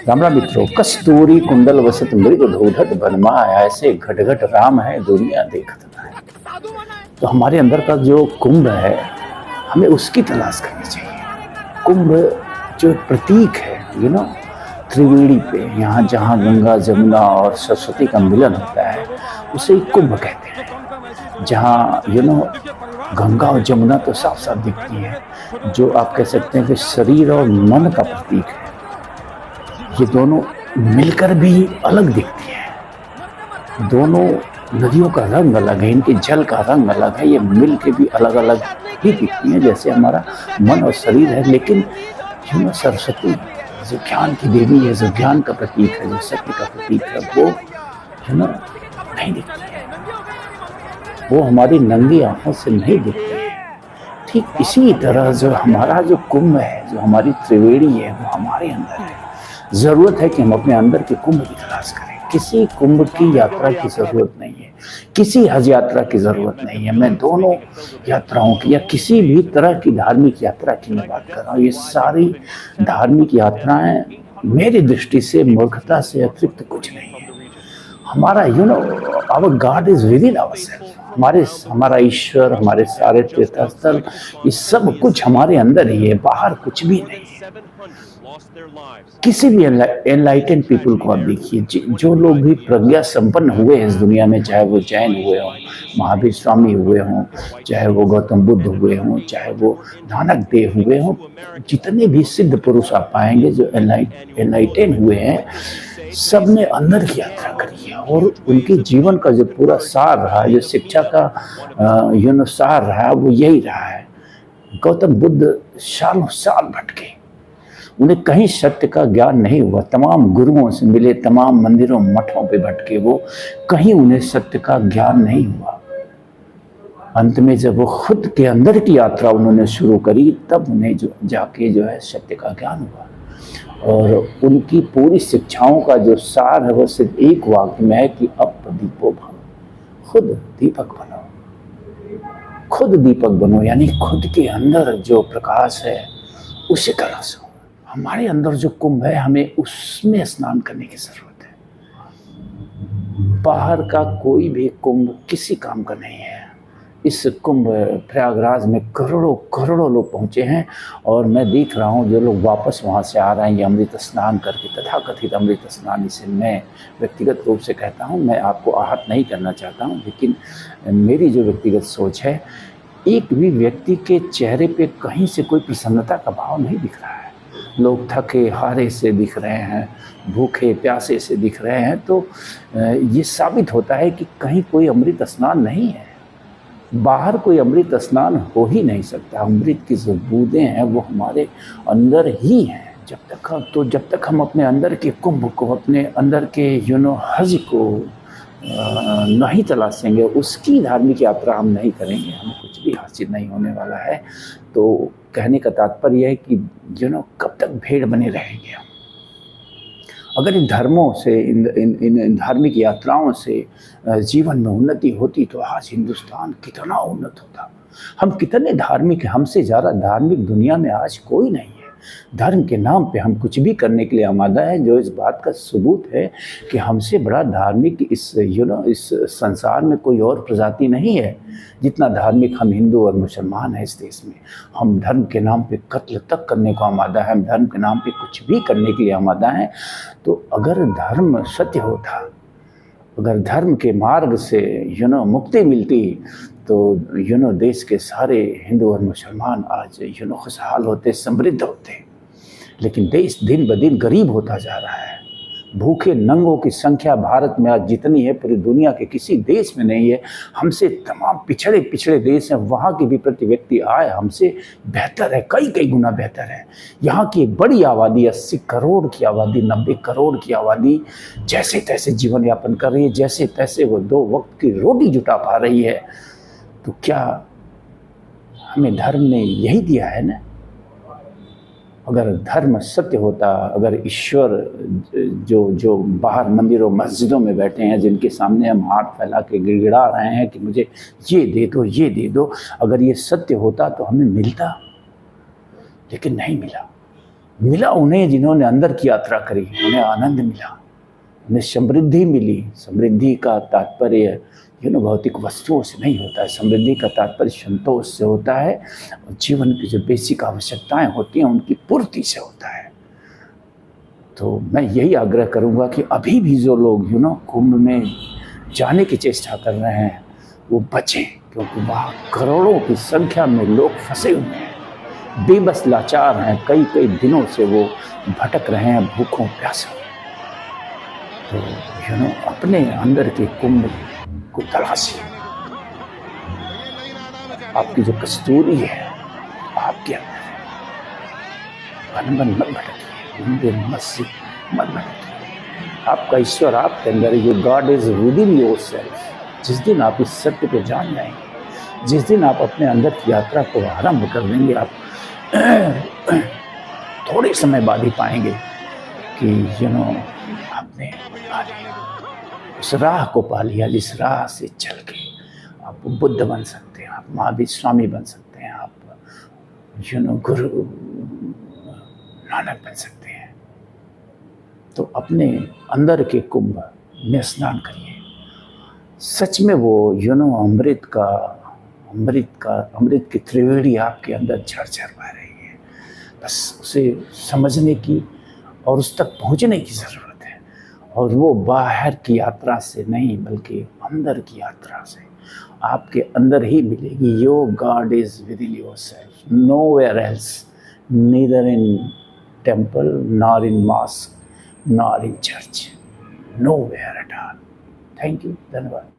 राम राम मित्रों। कस्तूरी कुंडल वसत मृग ढूढ़त बनमाय, ऐसे घट घट राम है दुनिया देखत है। तो हमारे अंदर का जो कुंभ है, हमें उसकी तलाश करनी चाहिए। कुंभ जो प्रतीक है, त्रिवेणी पे, यहाँ जहाँ गंगा जमुना और सरस्वती का मिलन होता है, उसे कुंभ कहते हैं। जहाँ गंगा और जमुना तो साफ साफ दिखती है, जो आप कह सकते हैं कि शरीर और मन का प्रतीक है। ये दोनों मिलकर भी अलग दिखती है। दोनों नदियों का रंग अलग है, इनके जल का रंग अलग है, ये मिल के भी अलग अलग ही दिखती हैं, जैसे हमारा मन और शरीर है। लेकिन सरस्वती जो ज्ञान की देवी है, जो ज्ञान का प्रतीक है, जो शक्ति का प्रतीक है, वो नहीं दिखती है। वो हमारी नंगी आंखों से नहीं दिखती है। ठीक इसी तरह जो हमारा जो कुंभ है, जो हमारी त्रिवेणी है, वो हमारे अंदर है। जरूरत है कि हम अपने अंदर के कुंभ की तलाश करें। किसी कुंभ की यात्रा की जरूरत नहीं है, किसी हज यात्रा की जरूरत नहीं है। मैं दोनों यात्राओं की या किसी भी तरह की धार्मिक यात्रा की मैं बात कर रहा हूँ। ये सारी धार्मिक यात्राएं मेरी दृष्टि से मूर्खता से अतिरिक्त कुछ नहीं है। हमारा our God is within ourselves. हमारा ईश्वर, हमारे सारे तीर्थस्थल, ये सब कुछ हमारे अंदर ही है, बाहर कुछ भी नहीं है। किसी भी एनलाइटन पीपल को आप देखिए, जो लोग भी प्रज्ञा संपन्न हुए हैं इस दुनिया में, चाहे वो जैन हुए हों, महावीर स्वामी हुए हों, चाहे वो गौतम बुद्ध हुए हों, चाहे वो नानक देव हुए हों, जितने भी सिद्ध पुरुष आप पाएंगे जो एनलाइटन हुए हैं, सब ने अंदर की यात्रा करी है। और उनके जीवन का जो पूरा सार रहा, जो शिक्षा का सार रहा, वो यही रहा है। गौतम बुद्ध सालों साल भटके, उन्हें कहीं सत्य का ज्ञान नहीं हुआ। तमाम गुरुओं से मिले, तमाम मंदिरों मठों पे भटके, वो कहीं उन्हें सत्य का ज्ञान नहीं हुआ। अंत में जब वो खुद के अंदर की यात्रा उन्होंने शुरू करी, तब उन्हें जाके सत्य का ज्ञान हुआ। और उनकी पूरी शिक्षाओं का जो सार है, वो सिर्फ एक वाक्य में है कि अब दीपो भव, खुद दीपक बनो। खुद दीपक बनो यानी खुद के अंदर जो प्रकाश है उसे तलाशो। हमारे अंदर जो कुंभ है, हमें उसमें स्नान करने की जरूरत है। बाहर का कोई भी कुंभ किसी काम का नहीं है। इस कुंभ प्रयागराज में करोड़ों करोड़ों लोग पहुंचे हैं, और मैं देख रहा हूं जो लोग वापस वहां से आ रहे हैं ये अमृत स्नान करके, तथाकथित अमृत स्नान। इसे मैं व्यक्तिगत रूप से कहता हूं, मैं आपको आहत नहीं करना चाहता हूं, लेकिन मेरी जो व्यक्तिगत सोच है, एक भी व्यक्ति के चेहरे पे कहीं से कोई प्रसन्नता का भाव नहीं दिख रहा है। लोग थके हारे से दिख रहे हैं, भूखे प्यासे से दिख रहे हैं। तो ये साबित होता है कि कहीं कोई अमृत स्नान नहीं है। बाहर कोई अमृत स्नान हो ही नहीं सकता। अमृत की जो बूंदें हैं वो हमारे अंदर ही हैं। जब तक हम अपने अंदर के कुंभ को, अपने अंदर के हज को नहीं तलाशेंगे, उसकी धार्मिक यात्रा हम नहीं करेंगे, हमें कुछ भी हासिल नहीं होने वाला है। तो कहने का तात्पर्य है कि कब तक भेड़ बने रहेंगे हम। अगर इन धर्मों से, इन धार्मिक यात्राओं से जीवन में उन्नति होती तो आज हिंदुस्तान कितना उन्नत होता। हम कितने धार्मिक हैं, हमसे ज़्यादा धार्मिक दुनिया में आज कोई नहीं है। धर्म के नाम पे हम कुछ भी करने के लिए आमादा है, जो इस बात का सबूत है कि हमसे बड़ा धार्मिक इस संसार में कोई और प्रजाति नहीं है जितना धार्मिक हम हिंदू और मुसलमान हैं इस देश में। हम धर्म के नाम पे कत्ल तक करने को आमादा है, हम धर्म के नाम पे कुछ भी करने के लिए आमादा हैं। तो अगर धर्म सत्य होता, अगर धर्म के मार्ग से मुक्ति मिलती, तो देश के सारे हिंदू और मुसलमान आज खुशहाल होते, समृद्ध होते। लेकिन देश दिन ब दिन गरीब होता जा रहा है। भूखे नंगों की संख्या भारत में आज जितनी है पूरी दुनिया के किसी देश में नहीं है। हमसे तमाम पिछड़े देश हैं, वहाँ की भी प्रति व्यक्ति आय हमसे बेहतर है, कई गुना बेहतर है। यहाँ की एक बड़ी आबादी, 80 करोड़ की आबादी, 90 करोड़ की आबादी जैसे तैसे जीवन यापन कर रही है, जैसे तैसे वो 2 वक्त की रोटी जुटा पा रही है। तो क्या हमें धर्म ने यही दिया है ना? अगर धर्म सत्य होता, अगर ईश्वर जो बाहर मंदिरों मस्जिदों में बैठे हैं, जिनके सामने हम हाथ फैला के गिड़गिड़ा रहे हैं कि मुझे ये दे दो, अगर ये सत्य होता तो हमें मिलता, लेकिन नहीं मिला। मिला उन्हें जिन्होंने अंदर की यात्रा करी, उन्हें आनंद मिला, उन्हें समृद्धि मिली। समृद्धि का तात्पर्य भौतिक वस्तुओं से नहीं होता है, समृद्धि का तात्पर्य संतोष से होता है और जीवन की जो बेसिक आवश्यकताएं होती हैं उनकी पूर्ति से होता है। तो मैं यही आग्रह करूंगा कि अभी भी जो लोग कुंभ में जाने की चेष्टा कर रहे हैं वो बचें, क्योंकि वहाँ करोड़ों की संख्या में लोग फंसे हुए हैं, बेबस लाचार हैं, कई कई दिनों से वो भटक रहे हैं भूखों प्यासों। तो अपने अंदर के कुंभ को तलाशिए। आपकी जो कस्तूरी है आपके अंदर है, मन मत भटकिए, मंदिर मस्जिद मत भटकिए। आपका ईश्वर आपके अंदर है, जो God is with in yourself. जिस दिन आप इस सत्य को जान जाएंगे, जिस दिन आप अपने अंदर की यात्रा को आरंभ कर देंगे, आप थोड़े समय बाद ही पाएंगे कि आपने पा लिया, उस राह को पा लिया जिस राह से चल के आप बुद्ध बन सकते हैं, आप महावीर स्वामी बन सकते हैं, आप गुरु नानक बन सकते हैं। तो अपने अंदर के कुंभ में स्नान करिए। सच में वो अमृत की त्रिवेणी आपके अंदर झरझर बह रही है। बस उसे समझने की और उस तक पहुंचने की ज़रूरत है, और वो बाहर की यात्रा से नहीं बल्कि अंदर की यात्रा से आपके अंदर ही मिलेगी। Your God is with in yourself, nowhere else, neither in temple nor in mask nor in church, nowhere at all. Thank you, धन्यवाद।